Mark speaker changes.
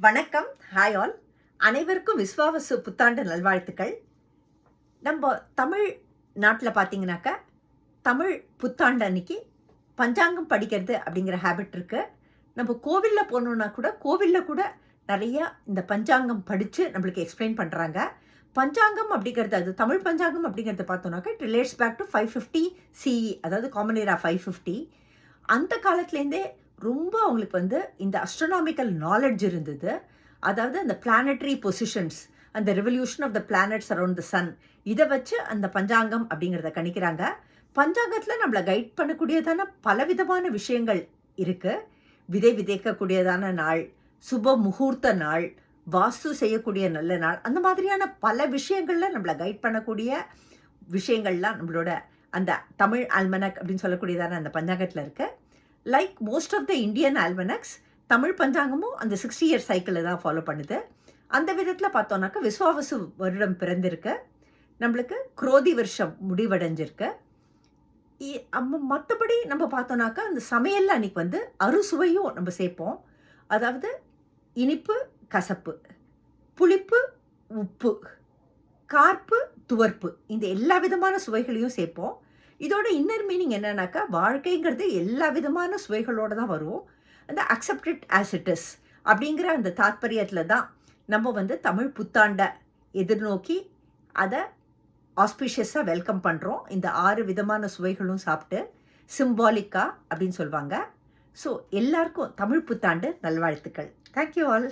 Speaker 1: வணக்கம். Hi all. அனைவருக்கும் விஸ்வாவசு புத்தாண்டு நல்வாழ்த்துக்கள். நம்ம தமிழ் நாட்டில் பார்த்தீங்கன்னாக்கா தமிழ் புத்தாண்டு அன்னைக்கு பஞ்சாங்கம் படிக்கிறது அப்படிங்கிற ஹேபிட் இருக்குது. நம்ம கோவிலில் போனோன்னா கூட கோவிலில் கூட நிறையா இந்த பஞ்சாங்கம் படித்து நம்மளுக்கு எக்ஸ்பிளைன் பண்ணுறாங்க. பஞ்சாங்கம் அப்படிங்கிறது, அது தமிழ் பஞ்சாங்கம் அப்படிங்கிறத பார்த்தோன்னாக்கா it relates back to 550 CE, அதாவது காமன் ஏரா 550. அந்த காலத்துலேருந்தே ரொம்ப அவங்களுக்கு இந்த அஸ்ட்ரோனாமிக்கல் நாலெட்ஜ் இருந்தது. அதாவது அந்த பிளானட்டரி பொசிஷன்ஸ், அந்த revolution of the planets around the sun, இதை வச்சு அந்த பஞ்சாங்கம் அப்படிங்கிறத கணிக்கிறாங்க. பஞ்சாங்கத்தில் நம்மளை கைட் பண்ணக்கூடியதான பலவிதமான விஷயங்கள் இருக்குது. விதை விதைக்கக்கூடியதான நாள், சுப முகூர்த்த நாள், வாஸ்து செய்யக்கூடிய நல்ல நாள், அந்த மாதிரியான பல விஷயங்களில் நம்மளை கைட் பண்ணக்கூடிய விஷயங்கள்லாம் நம்மளோட அந்த தமிழ் ஆல்மனக் அப்படின்னு சொல்லக்கூடியதான அந்த பஞ்சாங்கத்தில் இருக்குது. Like most of the Indian almanacs, Tamil பஞ்சாங்கமும் அந்த 60 இயர் சைக்கிளை தான் ஃபாலோ பண்ணுது. அந்த விதத்தில் பார்த்தோன்னாக்கா விஸ்வாவசு வருடம் பிறந்திருக்கு, நம்மளுக்கு குரோதி வருஷம் முடிவடைஞ்சிருக்கு. மற்றபடி நம்ம பார்த்தோன்னாக்கா அந்த சமையலில் அன்றைக்கி அறுசுவையும் நம்ம சேர்ப்போம். அதாவது இனிப்பு, கசப்பு, புளிப்பு, உப்பு, கார்ப்பு, துவர்ப்பு, இந்த எல்லா விதமான சுவைகளையும் சேர்ப்போம். இதோட இன்னர் மீனிங் என்னன்னாக்கா, வாழ்க்கைங்கிறது எல்லா விதமான சுவைகளோடு தான் வரும். அந்த அக்செப்டட் ஆஸ் இட் இஸ் அப்படிங்கிற அந்த தாத்பரியத்தில் தான் நம்ம தமிழ் புத்தாண்டை எதிர்நோக்கி அதை ஆஸ்பீஷியஸாக வெல்கம் பண்ணுறோம். இந்த 6 விதமான சுவைகளும் சாப்பிட்டு சிம்பாலிக்கா அப்படின்னு சொல்லுவாங்க. ஸோ எல்லாருக்கும் தமிழ் புத்தாண்டு நல்வாழ்த்துக்கள். Thank you all.